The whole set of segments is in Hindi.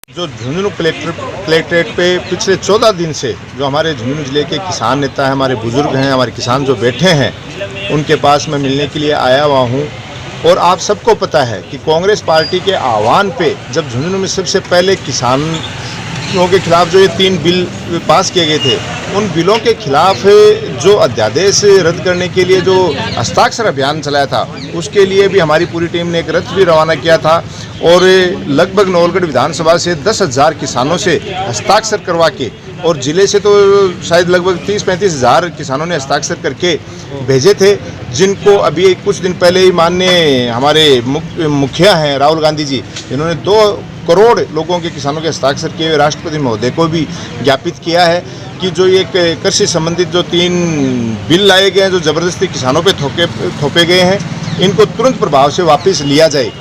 जो झुंझुनू कलेक्ट्रेट पे पिछले 14 दिन से जो हमारे झुंझुनू जिले के किसान नेता हैं, हमारे बुजुर्ग हैं, हमारे किसान जो बैठे हैं, उनके पास मैं मिलने के लिए आया हुआ हूँ। और आप सबको पता है कि कांग्रेस पार्टी के आह्वान पे जब झुंझुनू में सबसे पहले किसानों के खिलाफ जो ये 3 बिल पास किए गए थे, उन बिलों के खिलाफ जो अध्यादेश रद्द करने के लिए जो हस्ताक्षर अभियान चलाया था, उसके लिए भी हमारी पूरी टीम ने एक रथ भी रवाना किया था। और लगभग नवलगढ़ विधानसभा से 10,000 किसानों से हस्ताक्षर करवा के, और ज़िले से तो शायद लगभग 30-35 हज़ार किसानों ने हस्ताक्षर करके भेजे थे, जिनको अभी कुछ दिन पहले ही माननीय हमारे मुखिया हैं राहुल गांधी जी, जिन्होंने 2 करोड़ लोगों के किसानों के हस्ताक्षर किए हुए राष्ट्रपति महोदय को भी ज्ञापित किया है कि जो ये कृषि संबंधित जो 3 बिल लाए गए हैं, जो ज़बरदस्ती किसानों पे थोपे गए हैं, इनको तुरंत प्रभाव से वापस लिया जाए।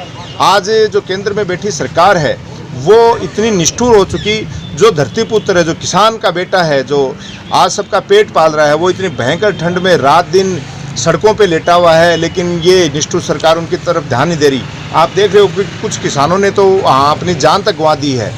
आज जो केंद्र में बैठी सरकार है, वो इतनी निष्ठुर हो चुकी, जो धरतीपुत्र है, जो किसान का बेटा है, जो आज सबका पेट पाल रहा है, वो इतनी भयंकर ठंड में रात दिन सड़कों पे लेटा हुआ है, लेकिन ये निष्ठुर सरकार उनकी तरफ ध्यान नहीं दे रही। आप देख रहे हो कि कुछ किसानों ने तो अपनी जान तक गंवा दी है,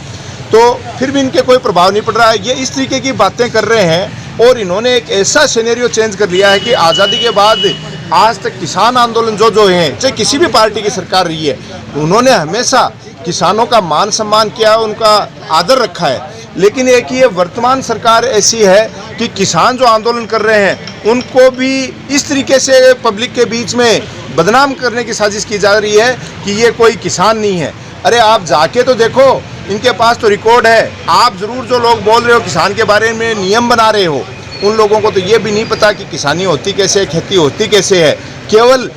तो फिर भी इनके कोई प्रभाव नहीं पड़ रहा है। ये इस तरीके की बातें कर रहे हैं, और इन्होंने एक ऐसा सिनेरियो चेंज कर लिया है कि आज़ादी के बाद आज तक किसान आंदोलन जो हैं, चाहे किसी भी पार्टी की सरकार रही है, उन्होंने हमेशा किसानों का मान सम्मान किया, उनका आदर रखा है। लेकिन एक ये वर्तमान सरकार ऐसी है कि किसान जो आंदोलन कर रहे हैं, उनको भी इस तरीके से पब्लिक के बीच में बदनाम करने की साजिश की जा रही है कि ये कोई किसान नहीं है। अरे आप जाके तो देखो, इनके पास तो रिकॉर्ड है। आप ज़रूर जो लोग बोल रहे हो किसान के बारे में नियम बना रहे हो, उन लोगों को तो ये भी नहीं पता कि किसानी होती कैसे है, खेती होती कैसे है। केवल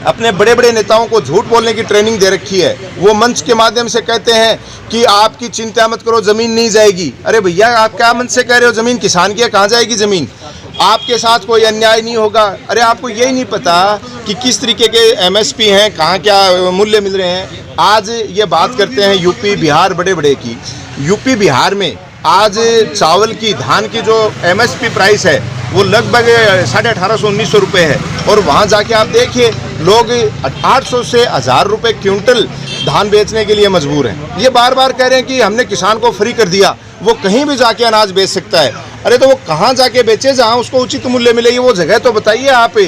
अपने बड़े बड़े नेताओं को झूठ बोलने की ट्रेनिंग दे रखी है। वो मंच के माध्यम से कहते हैं कि आपकी चिंता मत करो, ज़मीन नहीं जाएगी। अरे भैया, आप क्या मंच से कह रहे हो ज़मीन किसान की है, कहाँ जाएगी ज़मीन? आपके साथ कोई अन्याय नहीं होगा। अरे आपको यही नहीं पता कि किस तरीके के MSP हैं, कहाँ क्या मूल्य मिल रहे हैं। आज ये बात करते हैं यूपी बिहार बड़े बड़े की। यूपी बिहार में आज चावल की, धान की जो MSP प्राइस है, वो लगभग 1850-1900 रुपये है। और वहाँ जाके आप देखिए, लोग 800 से 1000 रुपये क्विंटल धान बेचने के लिए मजबूर हैं। ये बार बार कह रहे हैं कि हमने किसान को फ्री कर दिया, वो कहीं भी जाके अनाज बेच सकता है। अरे तो वो कहाँ जाके बेचे जहाँ उसको उचित मूल्य मिलेगी, वो जगह तो बताइए आप।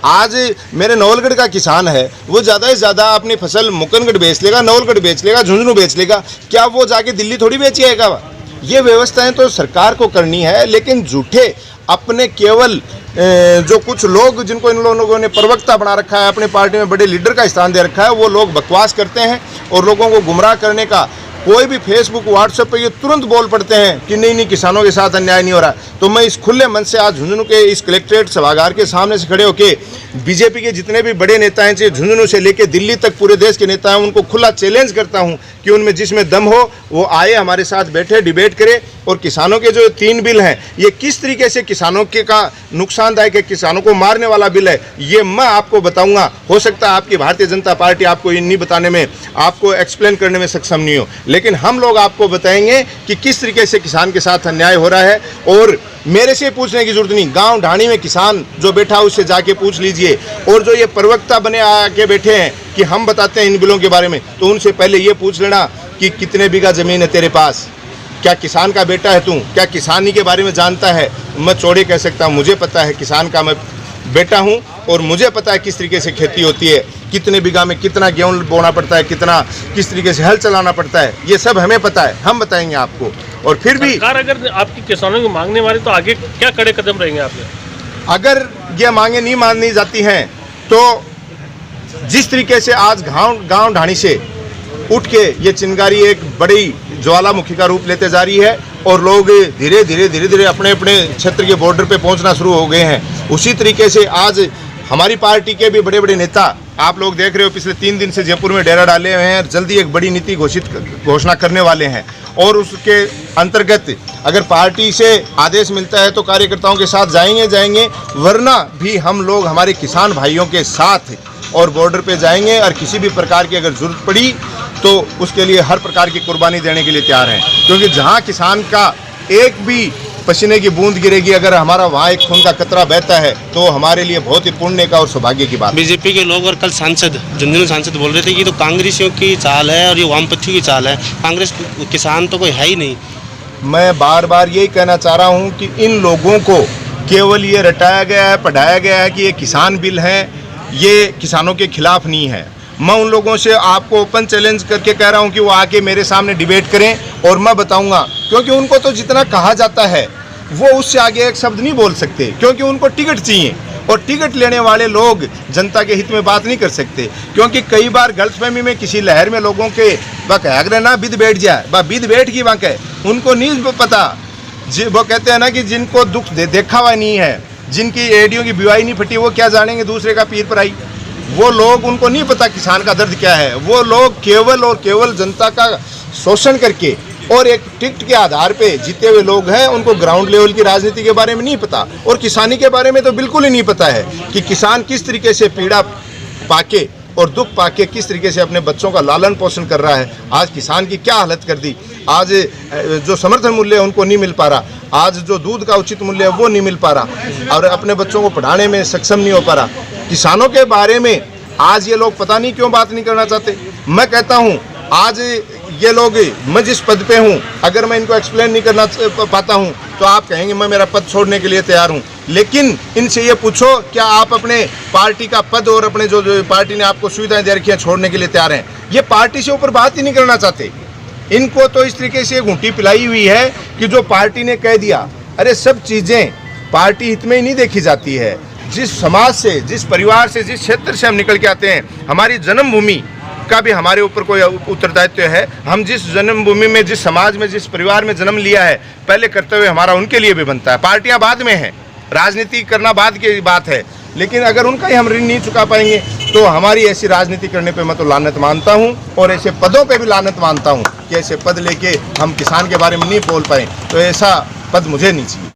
आज मेरे नवलगढ़ का किसान है, वो ज़्यादा से ज़्यादा अपनी फसल मुकनगढ़ बेच लेगा, नवलगढ़ बेच लेगा, झुंझुनू बेच लेगा। क्या वो जाके दिल्ली थोड़ी बेचिएगा? ये व्यवस्थाएं तो सरकार को करनी है, लेकिन झूठे अपने केवल जो कुछ लोग जिनको इन लोगों ने प्रवक्ता बना रखा है, अपने पार्टी में बड़े लीडर का स्थान दे रखा है, वो लोग बकवास करते हैं और लोगों को गुमराह करने का कोई भी फेसबुक व्हाट्सएप पे ये तुरंत बोल पड़ते हैं कि नहीं किसानों के साथ अन्याय नहीं हो रहा। तो मैं इस खुले मन से आज झुंझुनू के इस कलेक्ट्रेट सभागार के सामने से खड़े होकर बीजेपी के जितने भी बड़े नेता हैं, चाहे झुंझुनू से लेकर दिल्ली तक पूरे देश के नेता हैं, उनको खुला चैलेंज करता हूं कि उनमें जिसमें दम हो वो आए, हमारे साथ बैठे, डिबेट करे। और किसानों के जो 3 बिल हैं, ये किस तरीके से किसानों के का नुकसानदायक है, किसानों को मारने वाला बिल है, ये मैं आपको बताऊंगा। हो सकता है आपकी भारतीय जनता पार्टी आपको नहीं बताने में, आपको एक्सप्लेन करने में सक्षम नहीं हो, लेकिन हम लोग आपको बताएंगे कि किस तरीके से किसान के साथ अन्याय हो रहा है। और मेरे से पूछने की जरूरत नहीं, गांव ढाणी में किसान जो बैठा उससे जाके पूछ लीजिए। और जो ये प्रवक्ता बने आके बैठे हैं कि हम बताते हैं इन बिलों के बारे में, तो उनसे पहले ये पूछ लेना कि कितने बीघा ज़मीन है तेरे पास, क्या किसान का बेटा है तू, क्या किसानी के बारे में जानता है? मैं चौड़े कह सकता हूँ, मुझे पता है, किसान का मैं बेटा हूँ और मुझे पता है किस तरीके से खेती होती है, कितने बीघा में कितना गेहूँ बोना पड़ता है, किस तरीके से हल चलाना पड़ता है, ये सब हमें पता है, हम बताएंगे आपको। और फिर भी सरकार अगर आपकी किसानों की मांगने वाली, तो आगे क्या कड़े कदम रहेंगे आपके? अगर ये मांगे नहीं मानी जाती हैं, तो जिस तरीके से आज गांव ढाणी से उठ के ये चिंगारी एक बड़ी ज्वालामुखी का रूप लेते जा रही है, और लोग धीरे धीरे अपने अपने क्षेत्र के बॉर्डर पे पहुंचना शुरू हो गए हैं। उसी तरीके से आज हमारी पार्टी के भी बड़े बड़े नेता, आप लोग देख रहे हो, पिछले 3 दिन से जयपुर में डेरा डाले हुए हैं, जल्दी एक बड़ी नीति घोषणा करने वाले हैं। और उसके अंतर्गत अगर पार्टी से आदेश मिलता है तो कार्यकर्ताओं के साथ जाएंगे, वरना भी हम लोग हमारे किसान भाइयों के साथ और बॉर्डर पे जाएंगे। और किसी भी प्रकार की अगर जरूरत पड़ी तो उसके लिए हर प्रकार की कुर्बानी देने के लिए तैयार हैं, क्योंकि जहां किसान का एक भी पसीने की बूंद गिरेगी, अगर हमारा वहाँ एक खून का कतरा बहता है तो हमारे लिए बहुत ही पुण्य का और सौभाग्य की बात है। बीजेपी के लोग और कल सांसद झुंझुनू सांसद बोल रहे थे कि तो कांग्रेसियों की चाल है और ये वामपंथियों की चाल है, कांग्रेस किसान तो कोई है ही नहीं। मैं बार बार यही कहना चाह रहा हूँ कि इन लोगों को केवल ये रटाया गया है, पढ़ाया गया है कि ये किसान बिल है, ये किसानों के खिलाफ नहीं है। मैं उन लोगों से आपको ओपन चैलेंज करके कह रहा हूं कि वो आके मेरे सामने डिबेट करें और मैं बताऊंगा, क्योंकि उनको तो जितना कहा जाता है वो उससे आगे एक शब्द नहीं बोल सकते, क्योंकि उनको टिकट चाहिए और टिकट लेने वाले लोग जनता के हित में बात नहीं कर सकते। क्योंकि कई बार गलतफहमी में किसी लहर में लोगों के अगर ना बिद बैठ जाए बिद बैठ गई वहाँ के, उनको नहीं पता। वो कहते हैं ना कि जिनको दुख देखा हुआ नहीं है, जिनकी एडियों की बिवाई नहीं फटी, वो क्या जानेंगे दूसरे का पीर पर आई। वो लोग, उनको नहीं पता किसान का दर्द क्या है। वो लोग केवल और केवल जनता का शोषण करके और एक टिकट के आधार पे जीते हुए लोग हैं। उनको ग्राउंड लेवल की राजनीति के बारे में नहीं पता और किसानी के बारे में तो बिल्कुल ही नहीं पता है कि किसान किस तरीके से पीड़ा पाके और दुख पाके किस तरीके से अपने बच्चों का लालन पोषण कर रहा है। आज किसान की क्या हालत कर दी। आज जो समर्थन मूल्य है उनको नहीं मिल पा रहा, आज जो दूध का उचित मूल्य है वो नहीं मिल पा रहा और अपने बच्चों को पढ़ाने में सक्षम नहीं हो पा रहा। किसानों के बारे में आज ये लोग पता नहीं क्यों बात नहीं करना चाहते। मैं कहता हूँ आज ये लोग, मैं जिस पद पे हूँ, अगर मैं इनको एक्सप्लेन नहीं करना पाता हूँ तो आप कहेंगे मैं मेरा पद छोड़ने के लिए तैयार हूँ। लेकिन इनसे ये पूछो, क्या आप अपने पार्टी का पद और अपने जो पार्टी ने आपको सुविधाएं दे रखी हैं छोड़ने के लिए तैयार हैं? ये पार्टी से ऊपर बात ही नहीं करना चाहते। इनको तो इस तरीके से घूंटी पिलाई हुई है कि जो पार्टी ने कह दिया। अरे सब चीज़ें पार्टी हित में ही नहीं देखी जाती है। जिस समाज से, जिस परिवार से, जिस क्षेत्र से हम निकल के आते हैं, हमारी जन्मभूमि का भी हमारे ऊपर कोई उत्तरदायित्व है। हम जिस जन्मभूमि में, जिस समाज में, जिस परिवार में जन्म लिया है, पहले कर्तव्य हमारा उनके लिए भी बनता है। पार्टियां बाद में हैं, राजनीति करना बाद की बात है, लेकिन अगर उनका ही हम ऋण नहीं चुका पाएंगे तो हमारी ऐसी राजनीति करने पे मैं तो लानत मानता हूं और ऐसे पदों पे भी लानत मानता हूं कि ऐसे पद लेके हम किसान के बारे में नहीं बोल पाए, तो ऐसा पद मुझे नहीं चाहिए।